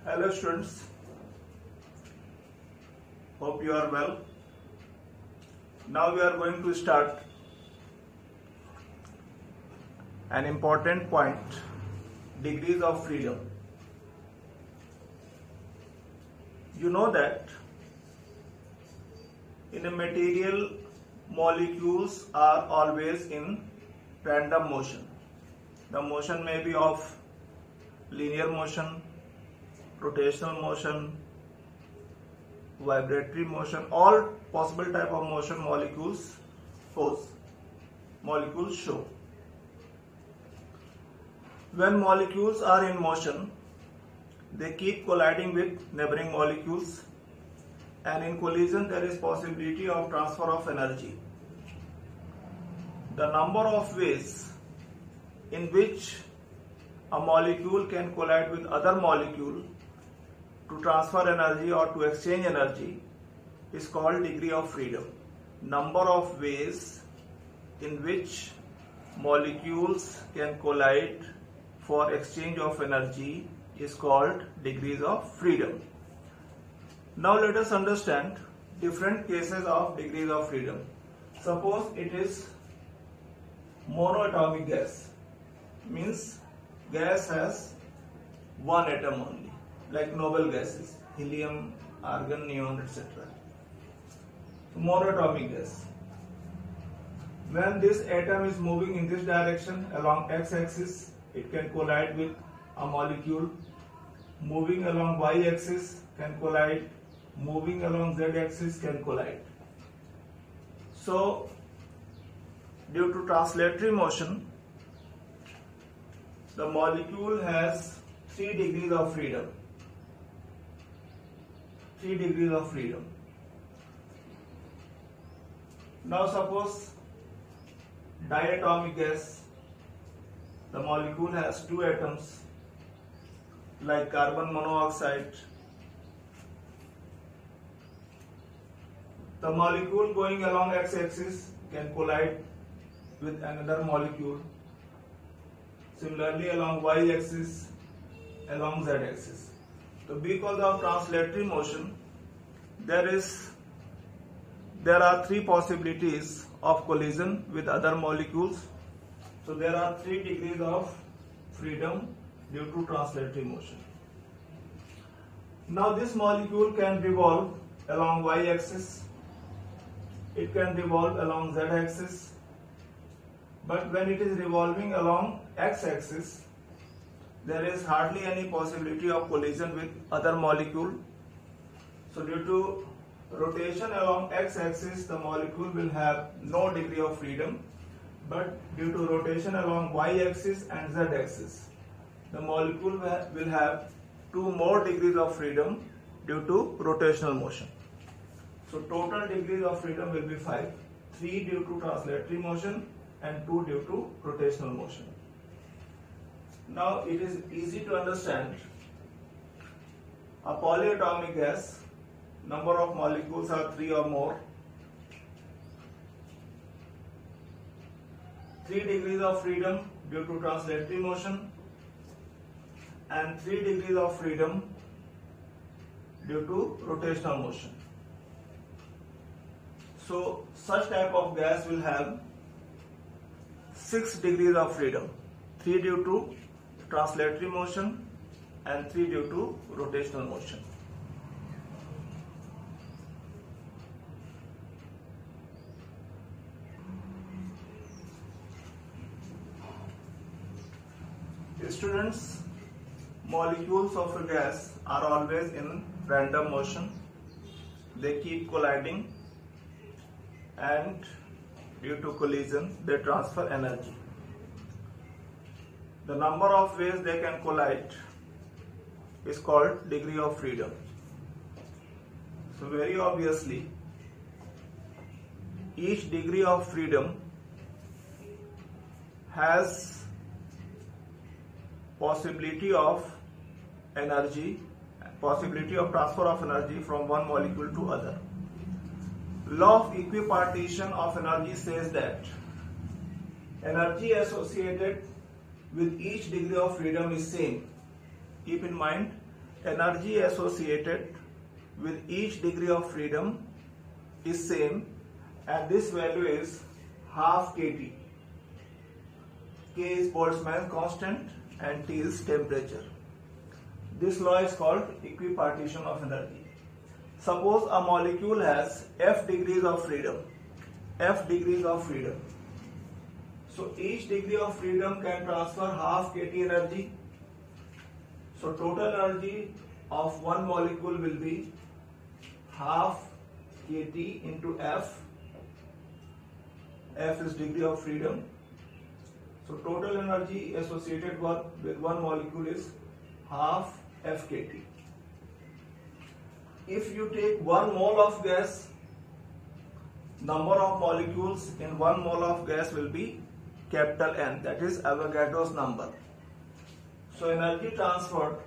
Hello students, hope you are well. Now we are going to start an important point, degrees of freedom. You know that in a material, molecules are always in random motion. The motion may be of linear motion, rotational motion, vibratory motion, all possible type of motion molecules show. When molecules are in motion, they keep colliding with neighboring molecules, and in collision there is possibility of transfer of energy. The number of ways in which a molecule can collide with other molecule to transfer energy or to exchange energy is called degree of freedom. Number of ways in which molecules can collide for exchange of energy is called degrees of freedom. Now let us understand different cases of degrees of freedom. Suppose it is monoatomic gas, means gas has one atom only, like noble gases, helium, argon, neon, etc. Monoatomic gas. When this atom is moving in this direction along x-axis, it can collide with a molecule. Moving along y-axis can collide. Moving along z-axis can collide. So, due to translatory motion, the molecule has 3 degrees of freedom. 3 degrees of freedom. Now suppose diatomic gas, the molecule has 2 atoms like carbon monoxide. The molecule going along x-axis can collide with another molecule. Similarly along y-axis, along z-axis. So because of translatory motion, there are 3 possibilities of collision with other molecules. So there are 3 degrees of freedom due to translatory motion. Now this molecule can revolve along y-axis, it can revolve along z-axis, but when it is revolving along x-axis, there is hardly any possibility of collision with other molecule. So due to rotation along x-axis, the molecule will have no degree of freedom, but due to rotation along y-axis and z-axis, the molecule will have 2 more degrees of freedom due to rotational motion. So total degrees of freedom will be 5, 3 due to translatory motion and 2 due to rotational motion. Now it is easy to understand. A polyatomic gas, number of molecules are 3 or more. 3 degrees of freedom due to translatory motion and 3 degrees of freedom due to rotational motion. So such type of gas will have 6 degrees of freedom, 3 due to translatory motion and 3 due to rotational motion. Students, molecules of a gas are always in random motion. They keep colliding, and due to collision they transfer energy. The number of ways they can collide is called degree of freedom. So very obviously, each degree of freedom has possibility of energy, possibility of transfer of energy from one molecule to other. Law of equipartition of energy says that energy associated with each degree of freedom is same. Keep in mind, energy associated with each degree of freedom is same, and this value is half kT. K is Boltzmann constant and T is temperature. This law is called equipartition of energy. Suppose a molecule has F degrees of freedom. F degrees of freedom. So each degree of freedom can transfer half kT energy. So total energy of one molecule will be half kT into F. F is degree of freedom. So total energy associated with one molecule is half FKT. If you take 1 mole of gas, number of molecules in 1 mole of gas will be capital N, that is Avogadro's number. So energy transferred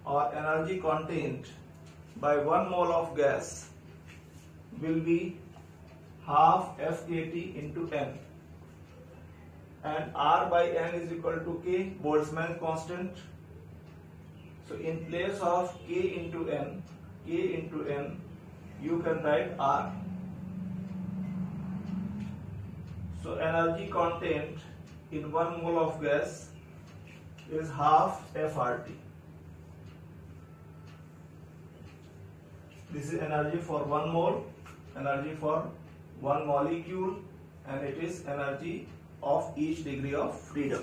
or energy contained by 1 mole of gas will be half FKT into N, and R by N is equal to K, Boltzmann constant. So in place of K into N, you can write R. So energy contained in 1 mole of gas is half FRT. This is energy for 1 mole, energy for 1 molecule, and it is energy of each degree of freedom.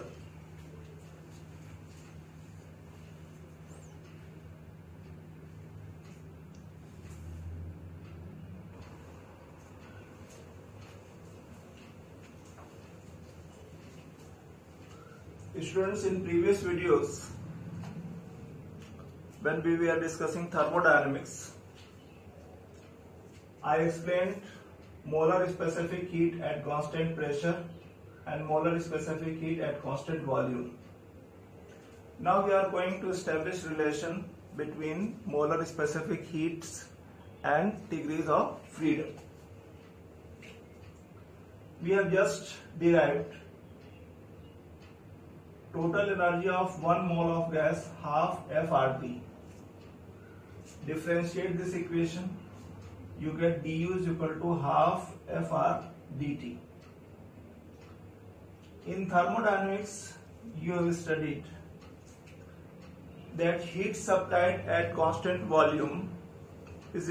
Students, in previous videos, when we were discussing thermodynamics, I explained molar specific heat at constant pressure and molar specific heat at constant volume. Now we are going to establish relation between molar specific heats and degrees of freedom. We have just derived total energy of 1 mole of gas half FRT. Differentiate this equation, you get du is equal to half Fr dt. In thermodynamics, you have studied that heat supplied at constant volume is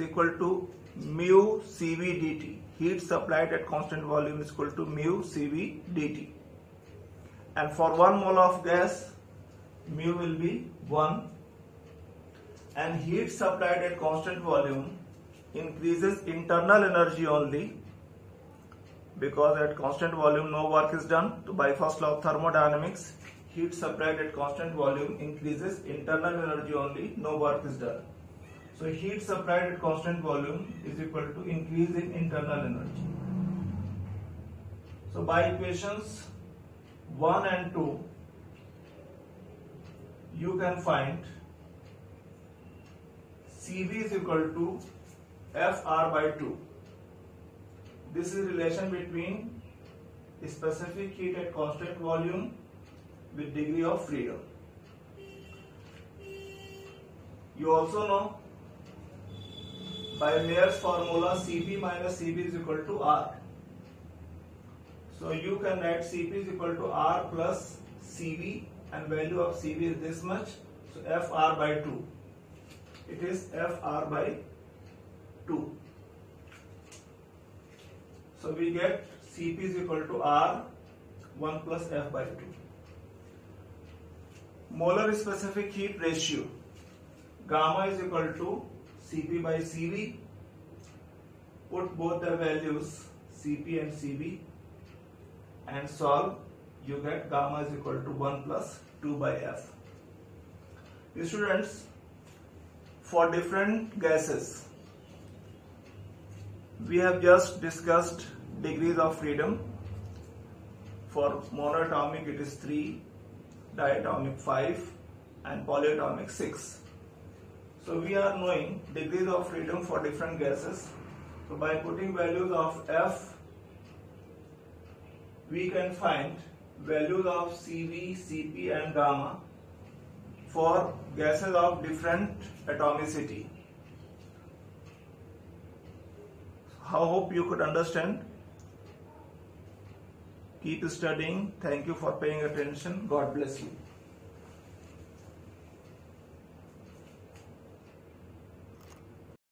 equal to mu Cv dt. Heat supplied at constant volume is equal to mu Cv dt. And for 1 mole of gas, mu will be 1, and heat supplied at constant volume increases internal energy only, because at constant volume no work is done. So by first law of thermodynamics, heat supplied at constant volume increases internal energy only, no work is done. So heat supplied at constant volume is equal to increase in internal energy. So by equations 1 and 2, you can find Cv is equal to Fr by 2. This is relation between specific heat at constant volume with degree of freedom. You also know by Mayer's formula Cp minus Cv is equal to R. So you can write Cp is equal to R plus Cv, and value of Cv is this much, so Fr by 2. It is Fr by 2. So we get Cp is equal to R 1 plus F by 2. Molar specific heat ratio, gamma is equal to Cp by Cv. Put both the values Cp and Cv and solve, you get gamma is equal to 1 plus 2 by F. Students, for different gases, we have just discussed degrees of freedom. For monatomic it is 3, diatomic 5, and polyatomic 6. So we are knowing degrees of freedom for different gases. So by putting values of F, we can find values of Cv, Cp and gamma for gases of different atomicity. I hope you could understand. Keep studying. Thank you for paying attention. God bless you.